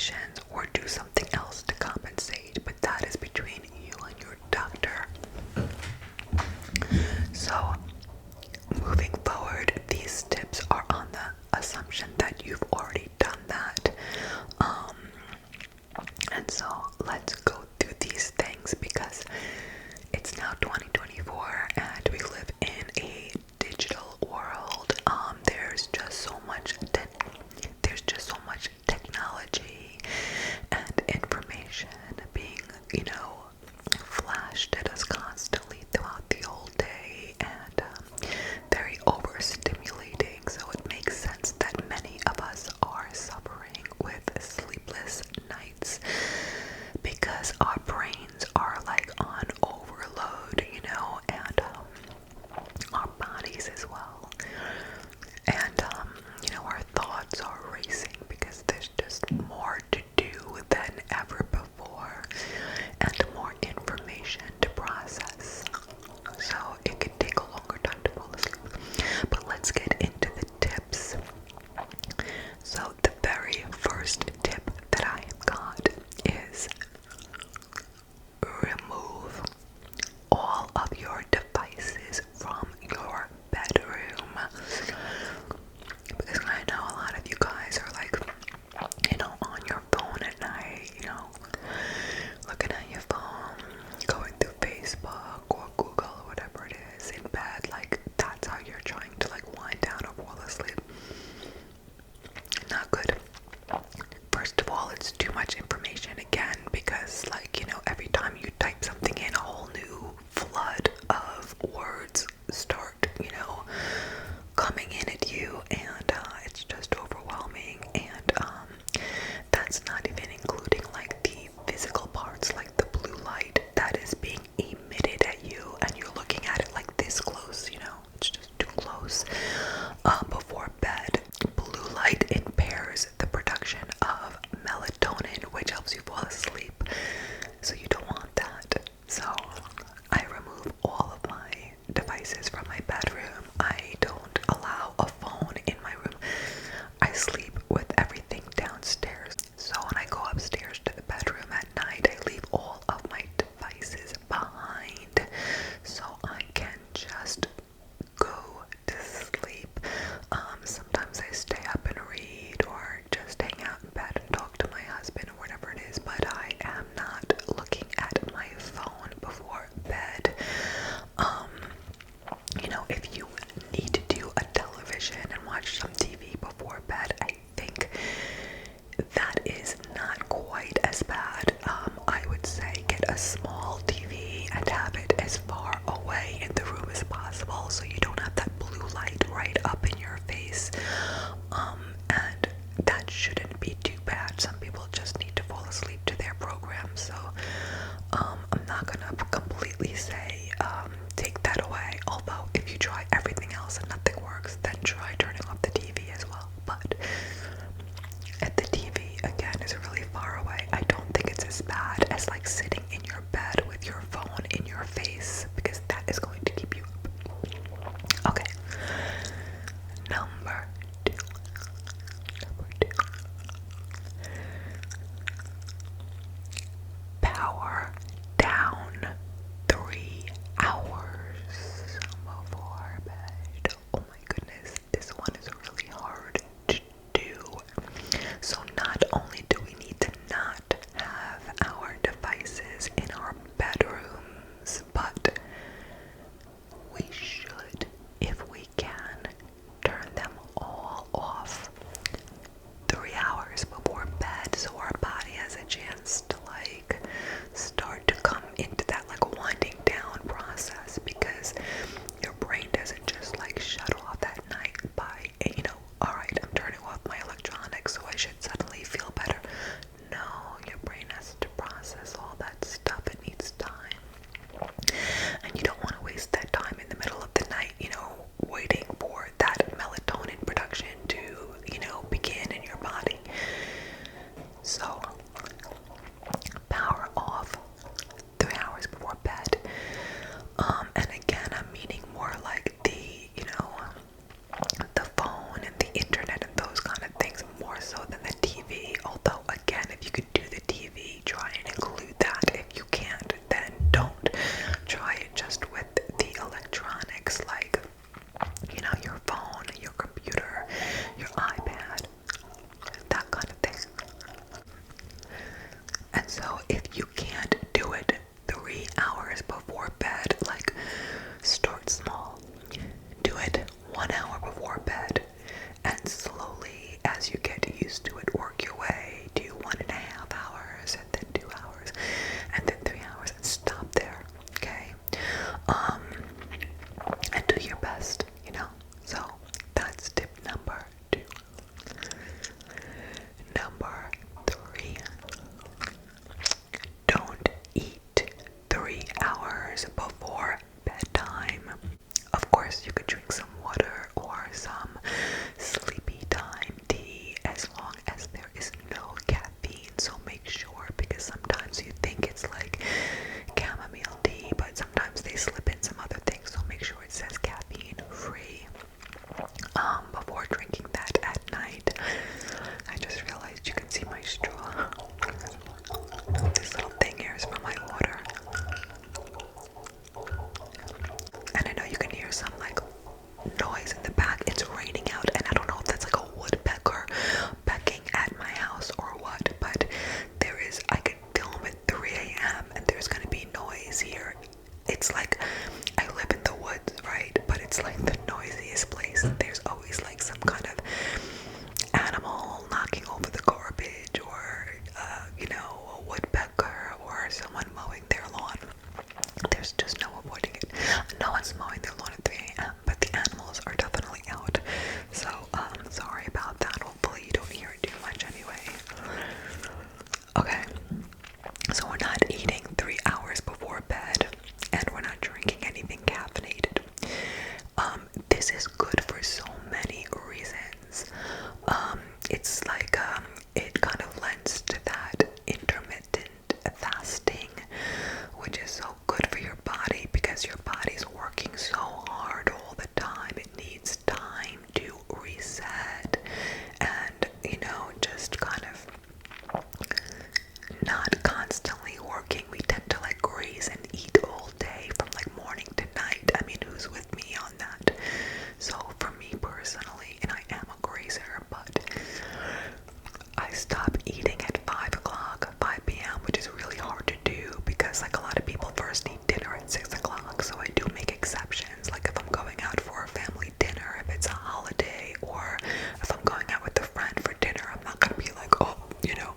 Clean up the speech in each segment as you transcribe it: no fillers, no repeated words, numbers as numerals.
medications or do something else to compensate, but that is between you and your doctor. So, moving forward, these tips are on the assumption that you've already done that. And so, let's go through these things because it's now 2024 and we live in a digital world. There's just so much technology and information being, flashed at us constantly throughout the whole day, and very overstimulating. So it makes sense that many of us are suffering with sleepless nights because our brains are like on overload, and our bodies as well. And our thoughts are racing because there's just more to do than ever before and more information to process. So it could take a longer time to fall asleep. But let's get into the tips. So the very first tip that I have got is remove all of your devices from your bedroom. Because I know a lot of you guys are like, on your phone at night, looking at your phone, going through Facebook or Google or whatever it is in bed. Like, that's how you're trying to wind down or fall asleep. Not good. First of all, it's too much information again because every time you type something in, a whole new flood of words start, coming in at you, and it's just overwhelming. And that's not even including the physical parts, like the blue light that is being emitted at you, and you're looking at it this close, it's just too close. Before bed, blue light impairs the production of melatonin, which helps you fall asleep, so you don't want that. So I remove all of my devices from my bedroom. I don't allow a phone in my room. I sleep with everything downstairs. So when I go upstairs to the bedroom at night, I leave all of my devices behind so I can just go to sleep. Sometimes I stay up and read or just hang out in bed and talk to my husband or whatever it is, but I am not looking at my phone before bed. If you need to do a television and watch some TV before bed, I think that is not quite as bad. I would say get a small TV and have it as far away in the room as possible so you don't have that blue light right up in your face. And that shouldn't be too bad. Some people just need to fall asleep to their program, so I'm not gonna completely say take that away. Although if you try everything else and nothing works, then try turning off the TV as well. But at the TV again is really far away. I don't think it's as bad as sitting in your bed with your phone in your face, because that is going to keep you up. Okay. Number two. Power down 3 used to it, work your way to 1.5 hours, and then 2 hours, and then 3 hours, and stop there, okay? And do your best, you know? So, that's tip number 2. Number 3, don't eat 3 hours before bedtime. Of course, you could drink some water or some sleepy time tea as long as there is no caffeine. So make sure, because sometimes you think it's like chamomile tea, but sometimes they slip in some other things. So make sure it says caffeine free before drinking that at night. I just realized you can see my straw. This little thing here is from my water. And I know you can hear some like noise in the back. It's raining out, and I don't know if that's like a woodpecker pecking at my house or what, but I could film at 3 a.m. and there's gonna be noise here. It's like, I live in the woods, right? But it's like the noisiest place. There's always like some kind of animal knocking over the garbage, or a woodpecker, or someone mowing their lawn. There's just no avoiding it. No one's mowing their lawn at 3 a.m., but the animals are definitely out. So, sorry about that. Hopefully you don't hear it too much anyway. Okay, so we're not eating 3 hours before bed, and we're not drinking anything caffeinated. This is good for so many reasons. It's like, it kind of lends to that intermittent fasting, which is so good for your body because your body's working so hard all the time. It needs time to reset and, just kind of not constantly working. We tend to like graze and eat all day from like morning to night. I mean, who's with me on that? So for me personally, and I am a grazer, but I stop eating at 5 o'clock, 5 p.m., which is really hard to do because like a lot of people first eat dinner at 6 o'clock. So I do make exceptions. Like if I'm going out for a family dinner, if it's a holiday, or if I'm going out with a friend for dinner, I'm not gonna be like, oh,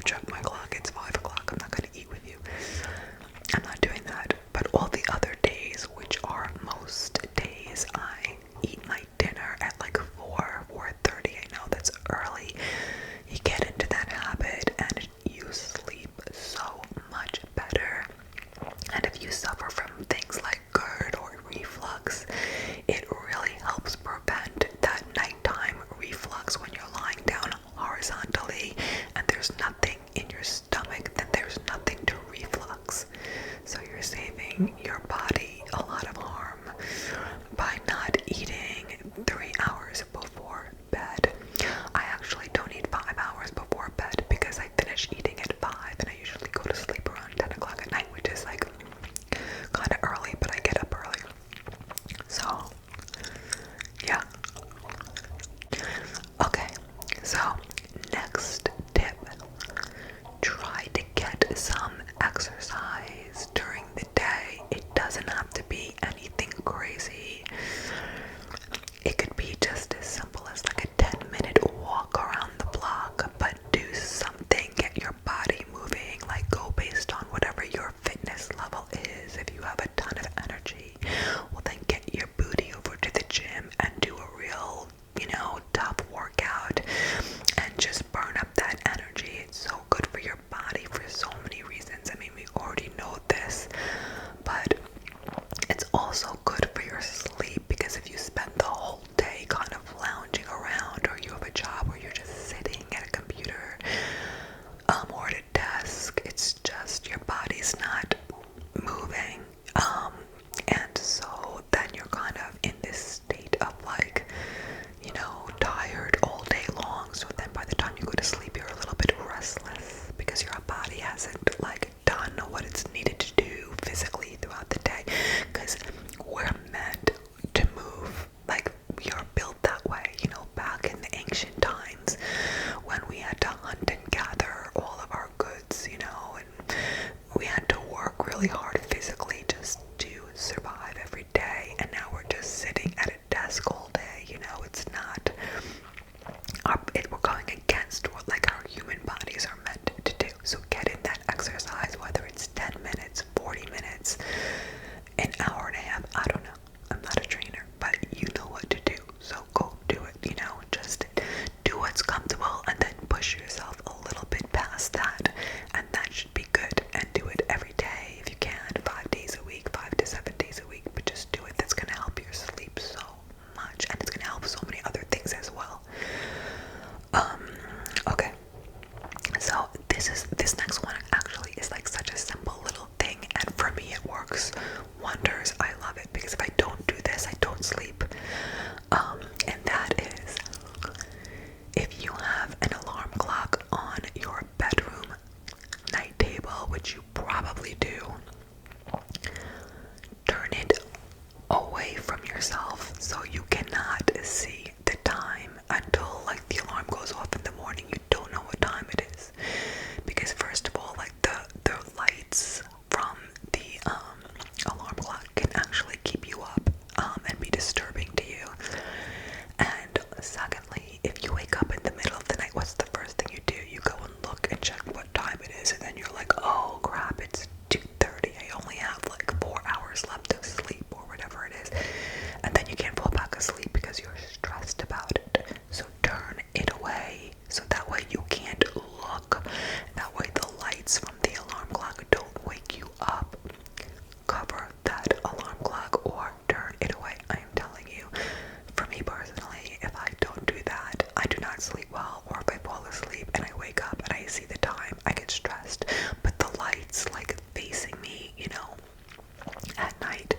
check my clock, it's 5 o'clock, I'm not gonna eat with you. I'm not doing that. But all the other days, which are most days, I eat my dinner at like 4:30. I know that's early. You get into that habit and you sleep so much better. And if you suffer from things like GERD or reflux, it really helps prevent that nighttime reflux when you're lying down horizontally and there's nothing in your stomach, then there's nothing to reflux. So you're saving your body a lot of harm by not eating 3 hours before bed. I actually don't eat 5 hours before bed because I finish eating at 5 and I usually go to sleep around 10 o'clock at night, which is like kind of early, but I get up early. So, yeah. Okay, so next tip. Try to get some exercise during the day. It doesn't have to be anything crazy. It could be just as simple as like a 10-minute walk around the block, but do something, get your body moving, like go based on whatever your fitness level is. If you have a ton of energy, well then get your booty over to the gym and do a real, tough workout and just burn up that energy. It's so good for your body for so many reasons. I mean, we already know this, but it's also this next one actually is like such a simple little thing, and for me it works wonders. I love it because if I don't do this, I don't sleep. And that is, if you have an alarm clock on your bedroom night table, which you probably do, turn it away from yourself so you cannot see the time until like the alarm goes off in the morning. You don't know what time it is, because first of all, like the lights from the alarm clock can actually keep you up and be disturbing to you. And secondly, if you wake up in the middle of the night, what's the first thing you do? You go and look and check what time it is, and then you're like, oh crap, it's 2:30. I only have like 4 hours left of sleep or whatever it is. And then you can't fall back asleep because you're stressed about it. So turn it away so that way you can't look. That way the lights from the alarm clock don't wake you up. Cover that alarm clock or turn it away. I am telling you, for me personally, if I don't do that, I do not sleep well. Or if I fall asleep and I wake up and I see the time, I get stressed. But the lights like facing me, you know, at night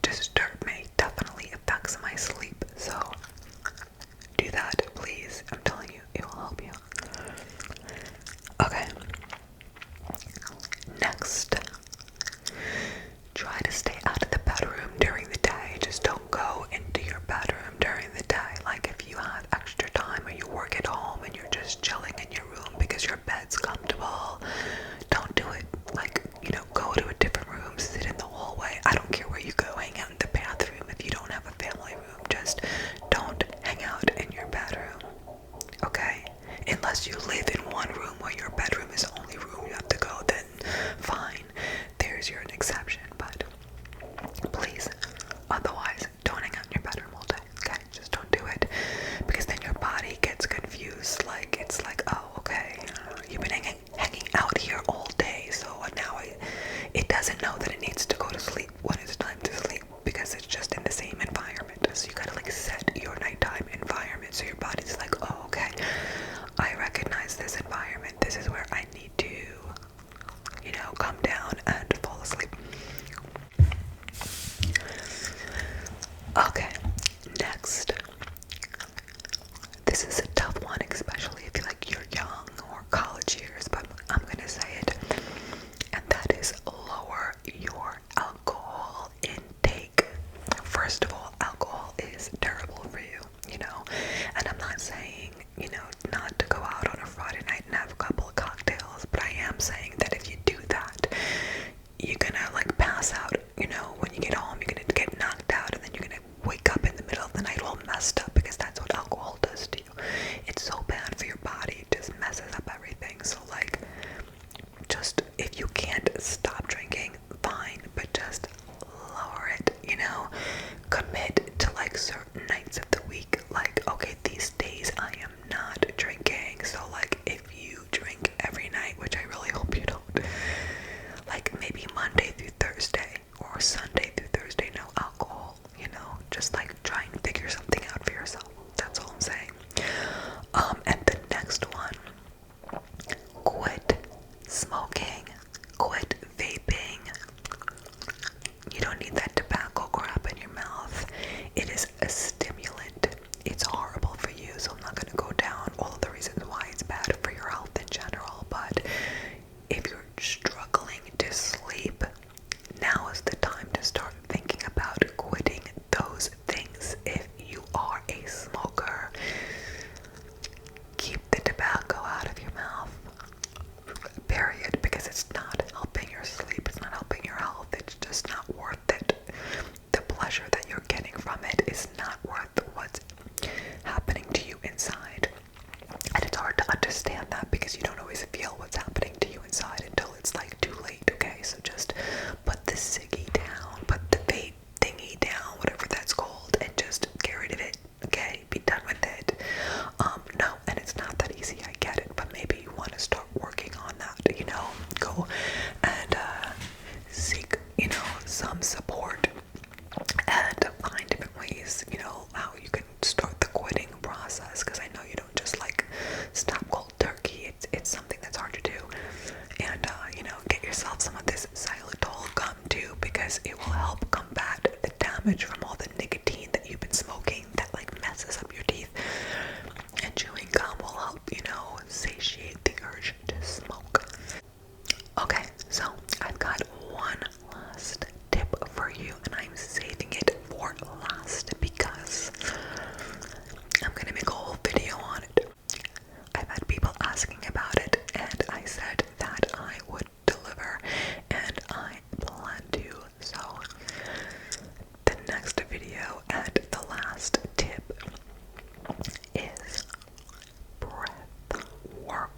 disturb me. Definitely affects my sleep. So do that, please. I'm telling you, it will help you. Okay. Next, try to stay out of the bedroom during the day. Just don't go into your bedroom during the day. Like if you have extra time or you work at home and you're just chilling in your room because your bed's comfortable, don't do it. Like, you know, go to a different room, sit in the hallway. I don't care where you go, hang out in the bathroom if you don't have a family room. Just don't hang out in your bedroom, okay? Unless you live in one room where your bedroom is the only room you have to go, then fine, there's your exception. But please, otherwise, don't hang out in your bedroom all day, okay? Just don't do it, because then your body gets confused. Like, it's like, oh, okay, you've been hanging out here all day, so now it doesn't know that it needs to go to sleep when it's time to sleep, because it's just in the same environment. So you gotta like set your nighttime environment so your body's like, oh, okay, I recognize this environment. This is where I satiate the urge to smoke. Okay, so I've got one last tip for you, and I'm saving it for last because I'm gonna make a whole video on it. I've had people asking about it, and I said that I would deliver, and I plan to. So, the next video and the last tip is breath work.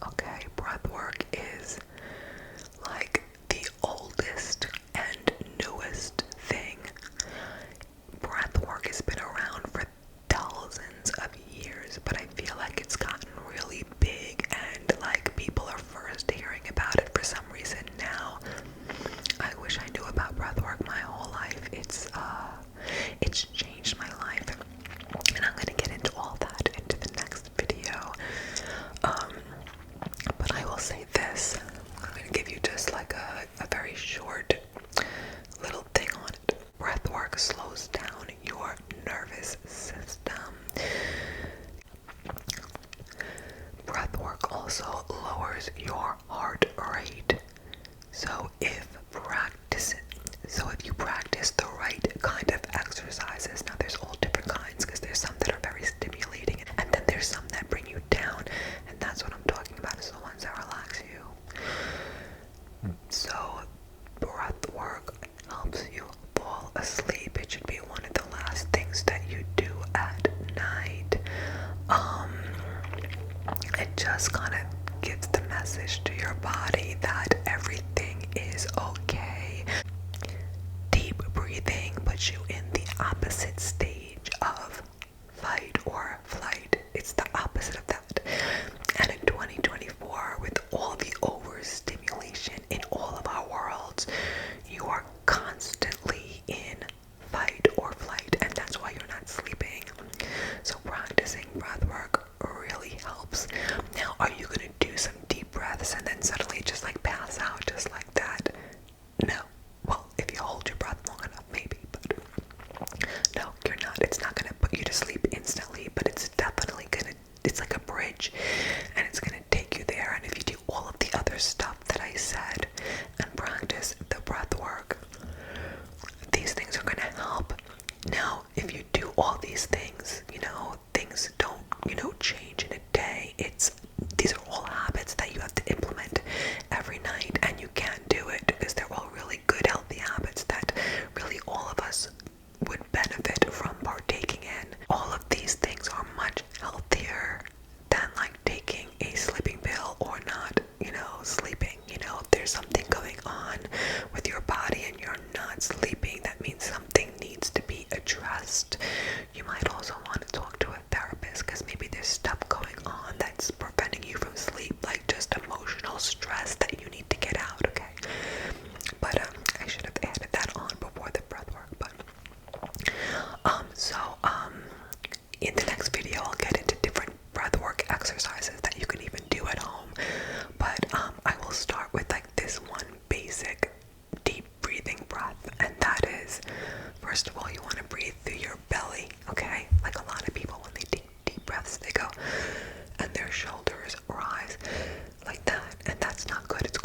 Okay, breath work is like the oldest and newest thing. Breath work has been around for thousands of years, but I feel like it's gotten really big and like people are first hearing about it for some reason now. I wish I knew about breath work my whole life. It's changed my life, and I'm gonna get into all that into the next video. But I will say this. I'm gonna give you just like a very short little thing on it. Breath work slows down your nervous system. Breath work also lowers your heart rate. So if you practice the right kind of exercises, now there's all different kinds because there's some that are very stimulating and then there's some that bring you down, and that's what I'm talking about, is the ones that relax you. So breath work helps you fall asleep. It should be one of the last things that you do at night. It just kind of gives the message to your body that everything is okay. Deep breathing puts you in the opposite stage of fight or flight. It's the opposite of that. And in 2024, with all the overstimulation in all of our worlds, you are constantly in fight or flight, and that's why you're not sleeping. So practicing breath work really helps. Now, are you going to do some deep breaths and then suddenly just like pass out just like that? No. Well, if you hold your breath long enough, maybe, but no, you're not. It's not going to put you to sleep instantly, but it's definitely going to, it's like a bridge, and it's going to take you there. And if you do all of the other stuff that I said and practice the breath work, these things are going to help. Now, if you do all these things, things don't, change in a day. These are all habits that you have to implement every night, and you can't do it because they're all really good, healthy habits that really all of us would benefit from partaking in. All of these things are much healthier than like taking a sleeping pill or not, sleeping. If there's something going on with your body and you're not sleeping, that means something needs to be addressed. You might also want to talk to a therapist because maybe there's stuff going on that's preventing you from sleep, like just emotional stress that you need to get out, okay? But I should have added that on before the breath work, but in the next video I'll get into different breathwork exercises that you can even do at home. But I will start with like this one basic deep breathing breath, and that is, first of all, you want to breathe through your belly, okay? Like a lot of people, when they take deep breaths, they go and their shoulders rise like that, and that's not good. It's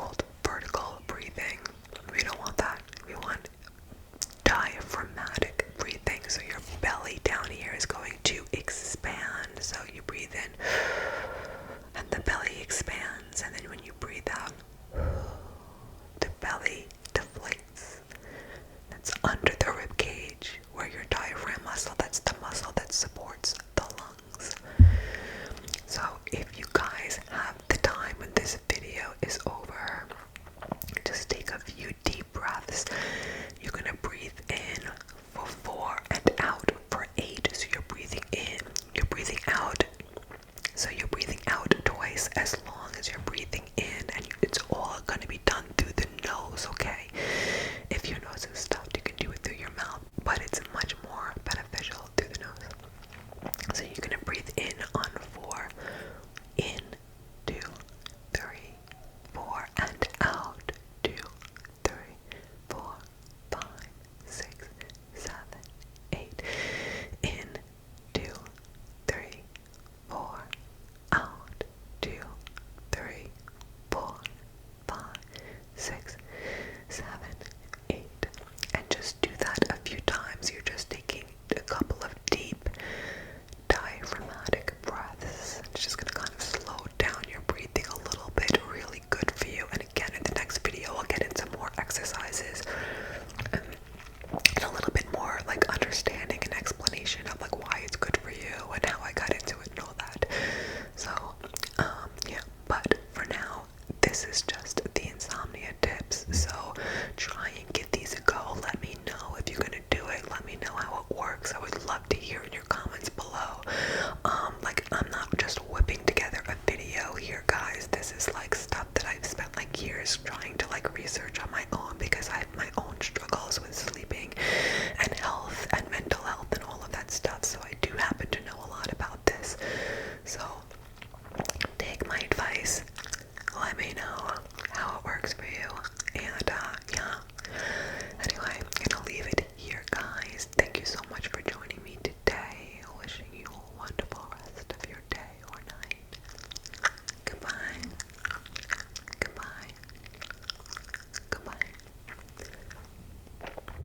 is like stuff that I've spent like years trying to like research on